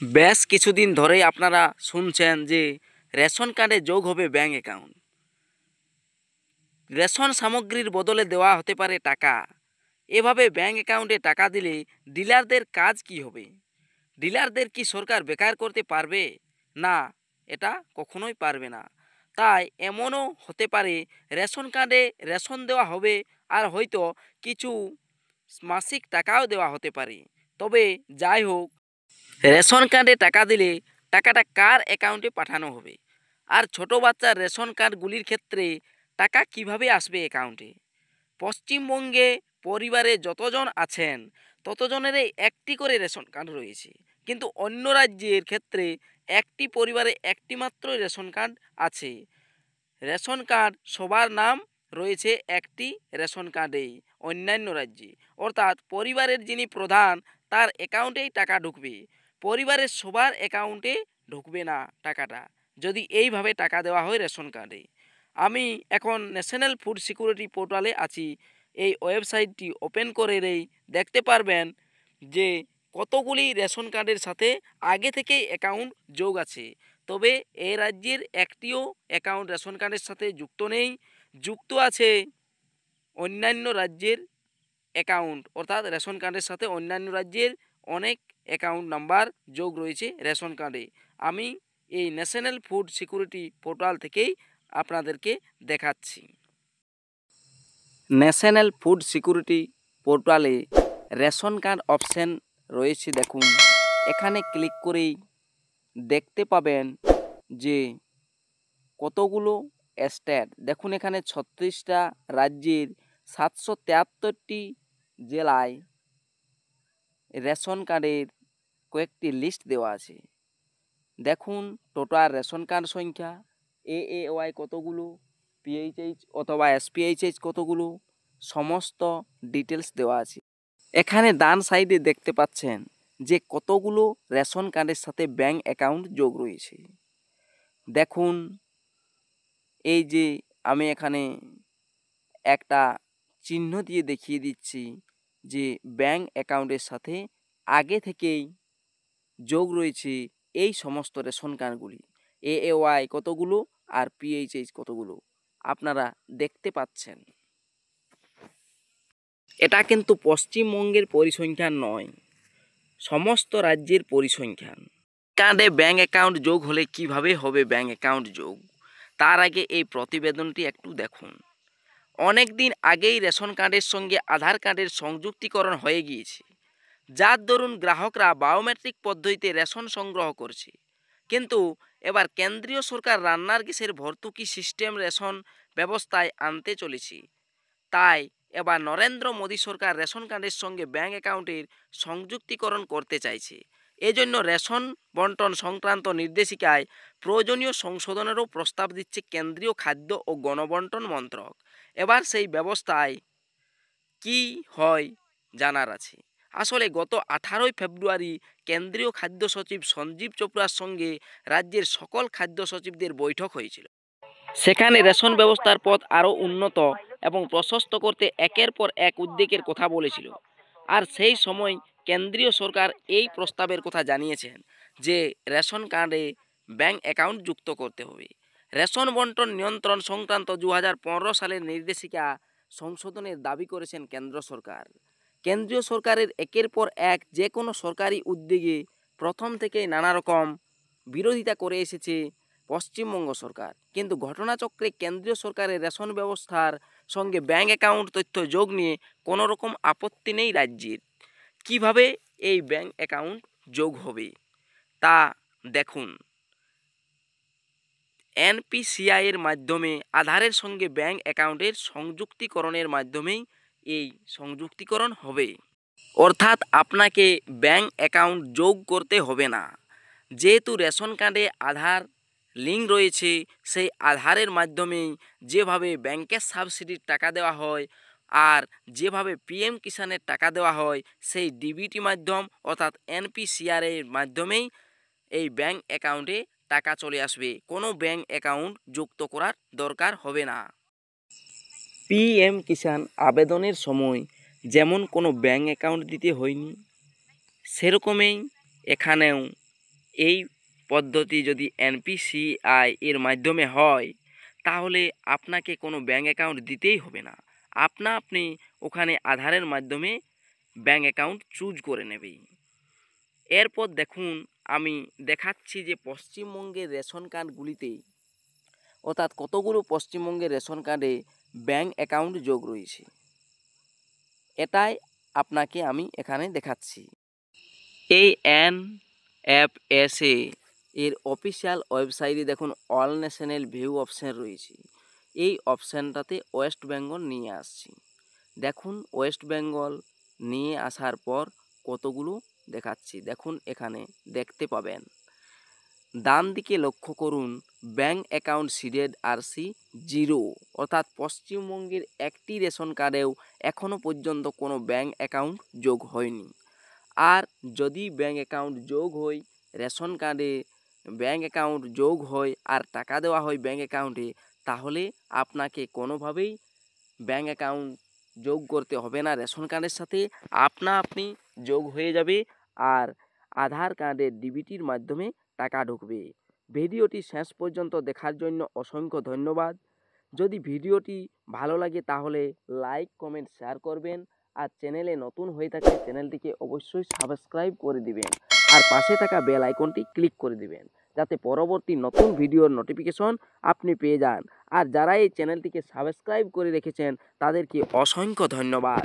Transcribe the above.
বেশ কিছুদিন ধরেই আপনারা শুনছেন যে রেশন কার্ডে যোগ হবে ব্যাঙ্ক অ্যাকাউন্ট। রেশন সামগ্রীর বদলে দেওয়া হতে পারে টাকা। এভাবে ব্যাঙ্ক অ্যাকাউন্টে টাকা দিলে ডিলারদের কাজ কি হবে? ডিলারদের কি সরকার বেকার করতে পারবে? না, এটা কখনোই পারবে না। তাই এমনও হতে পারে রেশন কার্ডে রেশন দেওয়া হবে আর হয়তো কিছু মাসিক টাকাও দেওয়া হতে পারে। তবে যাই হোক, রেশন কার্ডে টাকা দিলে টাকাটা কার অ্যাকাউন্টে পাঠানো হবে? আর ছোট বাচ্চার রেশন কার্ডগুলির ক্ষেত্রে টাকা কিভাবে আসবে অ্যাকাউন্টে? পশ্চিমবঙ্গে পরিবারে যতজন আছেন ততজনেরই একটি করে রেশন কার্ড রয়েছে, কিন্তু অন্য রাজ্যের ক্ষেত্রে একটি পরিবারে একটি মাত্র রেশন কার্ড আছে। রেশন কার্ড সবার নাম রয়েছে একটি রেশন কার্ডেই অন্যান্য রাজ্যে, অর্থাৎ পরিবারের যিনি প্রধান তার অ্যাকাউন্টেই টাকা ঢুকবে, পরিবারের সবার অ্যাকাউন্টে ঢুকবে না টাকাটা, যদি এইভাবে টাকা দেওয়া হয় রেশন কার্ডে। আমি এখন ন্যাশনাল ফুড সিকিউরিটি পোর্টালে আছি। এই ওয়েবসাইটটি ওপেন করেই দেখতে পারবেন যে কতগুলি রেশন কার্ডের সাথে আগে থেকেই অ্যাকাউন্ট যোগ আছে। তবে এই রাজ্যের একটিও অ্যাকাউন্ট রেশন কার্ডের সাথে যুক্ত নেই। যুক্ত আছে অন্যান্য রাজ্যের অ্যাকাউন্ট, অর্থাৎ রেশন কার্ডের সাথে অন্যান্য রাজ্যের অনেক অ্যাকাউন্ট নাম্বার যোগ রয়েছে রেশন কার্ডে। আমি এই ন্যাশনাল ফুড সিকিউরিটি পোর্টাল থেকেই আপনাদেরকে দেখাচ্ছি। ন্যাশনাল ফুড সিকিউরিটি পোর্টালে রেশন কার্ড অপশন রয়েছে, দেখুন এখানে ক্লিক করেই দেখতে পাবেন যে কতগুলো স্টেট, দেখুন এখানে ৩৬টা রাজ্যের ৭৭৩টি জেলায় রেশন কার্ডের কয়েকটি লিস্ট দেওয়া আছে। দেখুন টোটাল রেশন কার্ড সংখ্যা, AAY কতগুলো, PHH অথবা SPHH কতগুলো, সমস্ত ডিটেলস দেওয়া আছে। এখানে ডান সাইডে দেখতে পাচ্ছেন যে কতগুলো রেশন কার্ডের সাথে ব্যাঙ্ক অ্যাকাউন্ট যোগ রয়েছে। দেখুন এই যে আমি এখানে একটা চিহ্ন দিয়ে দেখিয়ে দিচ্ছি যে ব্যাঙ্ক অ্যাকাউন্টের সাথে আগে থেকেই যোগ রয়েছে এই সমস্ত রেশন কার্ডগুলি। AAY কতগুলো আর PHH কতগুলো আপনারা দেখতে পাচ্ছেন। এটা কিন্তু পশ্চিমবঙ্গের পরিসংখ্যান নয়, সমস্ত রাজ্যের পরিসংখ্যান। কার্ডে ব্যাঙ্ক অ্যাকাউন্ট যোগ হলে কিভাবে হবে ব্যাঙ্ক অ্যাকাউন্ট যোগ, তার আগে এই প্রতিবেদনটি একটু দেখুন। অনেক দিন আগেই রেশন কার্ডের সঙ্গে আধার কার্ডের সংযুক্তিকরণ হয়ে গিয়েছে, যার দরুন গ্রাহকরা বায়োমেট্রিক পদ্ধতিতে রেশন সংগ্রহ করছে। কিন্তু এবার কেন্দ্রীয় সরকার রান্নার গ্যাসের ভর্তুকি সিস্টেম রেশন ব্যবস্থায় আনতে চলেছে। তাই এবার নরেন্দ্র মোদী সরকার রেশন কার্ডের সঙ্গে ব্যাঙ্ক অ্যাকাউন্টের সংযুক্তিকরণ করতে চাইছে। এজন্য রেশন বন্টন সংক্রান্ত নির্দেশিকায় প্রয়োজনীয় সংশোধনেরও প্রস্তাব দিচ্ছে কেন্দ্রীয় খাদ্য ও গণবন্টন মন্ত্রক। এবার সেই ব্যবস্থায় কি হয় জানার আছে। আসলে গত 18ই ফেব্রুয়ারি কেন্দ্রীয় খাদ্য সচিব সঞ্জীব চোপড়ার সঙ্গে রাজ্যের সকল খাদ্য সচিবদের বৈঠক হয়েছিল। সেখানে রেশন ব্যবস্থার পথ আরও উন্নত এবং প্রশস্ত করতে একের পর এক উদ্যোগের কথা বলেছিল। আর সেই সময় কেন্দ্রীয় সরকার এই প্রস্তাবের কথা জানিয়েছেন যে রেশন কার্ডে ব্যাঙ্ক অ্যাকাউন্ট যুক্ত করতে হবে। রেশন বন্টন নিয়ন্ত্রণ সংক্রান্ত 2015 সালের নির্দেশিকা সংশোধনের দাবি করেছেন কেন্দ্র সরকার। কেন্দ্রীয় সরকারের একের পর এক যে কোনো সরকারি উদ্যোগে প্রথম থেকেই নানা রকম বিরোধিতা করে এসেছে পশ্চিমবঙ্গ সরকার, কিন্তু ঘটনাচক্রে কেন্দ্রীয় সরকারের রেশন ব্যবস্থার সঙ্গে ব্যাঙ্ক অ্যাকাউন্ট তথ্য যোগ নিয়ে কোনো রকম আপত্তি নেই রাজ্যের। কিভাবে এই ব্যাঙ্ক অ্যাকাউন্ট যোগ হবে তা দেখুন। NPCI এর মাধ্যমে আধারের সঙ্গে ব্যাঙ্ক অ্যাকাউন্টের সংযুক্তিকরণের মাধ্যমেই এই সংযুক্তিকরণ হবে, অর্থাৎ আপনাকে ব্যাঙ্ক অ্যাকাউন্ট যোগ করতে হবে না। যেহেতু রেশন কার্ডে আধার লিঙ্ক রয়েছে, সেই আধারের মাধ্যমেই যেভাবে ব্যাংকের সাবসিডির টাকা দেওয়া হয় আর যেভাবে PM কিষাণের টাকা দেওয়া হয়, সেই DBT মাধ্যম অর্থাৎ NPCI এর মাধ্যমেই এই ব্যাঙ্ক অ্যাকাউন্টে টাকা চলে আসবে। কোনো ব্যাঙ্ক অ্যাকাউন্ট যুক্ত করার দরকার হবে না। PM কিষাণ আবেদনের সময় যেমন কোনো ব্যাঙ্ক অ্যাকাউন্ট দিতে হয়নি, সেরকমই এখানেও এই পদ্ধতি যদি এনপিসিআই এর মাধ্যমে হয় তাহলে আপনাকে কোনো ব্যাঙ্ক অ্যাকাউন্ট দিতেই হবে না, আপনি ওখানে আধারের মাধ্যমে ব্যাঙ্ক অ্যাকাউন্ট চুজ করে নেবেই। এরপর দেখুন আমি দেখাচ্ছি যে পশ্চিমবঙ্গের রেশন কার্ডগুলিতে অর্থাৎ কতগুলো পশ্চিমবঙ্গের রেশন কার্ডে ব্যাঙ্ক অ্যাকাউন্ট যোগ রয়েছে, এটাই আপনাকে আমি এখানে দেখাচ্ছি। এই এনএফএসএ এর অফিসিয়াল ওয়েবসাইটে দেখুন অল ন্যাশনাল ভিউ অপশান রয়েছে, এই অপশানটাতে ওয়েস্ট বেঙ্গল নিয়ে আসছি। দেখুন ওয়েস্ট বেঙ্গল নিয়ে আসার পর কতগুলো দেখাচ্ছি, দেখুন এখানে দেখতে পাবেন। ডান দিকে লক্ষ্য করুন ব্যাঙ্ক অ্যাকাউন্ট সিডেড আরসি 0, অর্থাৎ পশ্চিমবঙ্গের একটি রেশন কার্ডেও এখনও পর্যন্ত কোনো ব্যাঙ্ক অ্যাকাউন্ট যোগ হয়নি। আর যদি ব্যাঙ্ক অ্যাকাউন্ট যোগ হয়, রেশন কার্ডে ব্যাঙ্ক অ্যাকাউন্ট যোগ হয় আর টাকা দেওয়া হয় ব্যাঙ্ক অ্যাকাউন্টে, তাহলে আপনাকে কোনোভাবেই ব্যাঙ্ক অ্যাকাউন্ট যোগ করতে হবে না রেশন কার্ডের সাথে, আপনি যোগ হয়ে যাবে আর আধার কার্ডের ডিবিটির মাধ্যমে টাকা ঢুকবে। ভিডিওটি শেষ পর্যন্ত দেখার জন্য অসংখ্য ধন্যবাদ। যদি ভিডিওটি ভালো লাগে তাহলে লাইক কমেন্ট শেয়ার করবেন, আর চ্যানেলে নতুন হয়ে থাকলে চ্যানেলটিকে অবশ্যই সাবস্ক্রাইব করে দিবেন আর পাশে থাকা বেল আইকনটি ক্লিক করে দিবেন যাতে পরবর্তী নতুন ভিডিওর নোটিফিকেশন আপনি পেয়ে যান। আর যারা এই চ্যানেলটিকে সাবস্ক্রাইব করে রেখেছেন তাদেরকে অসংখ্য ধন্যবাদ।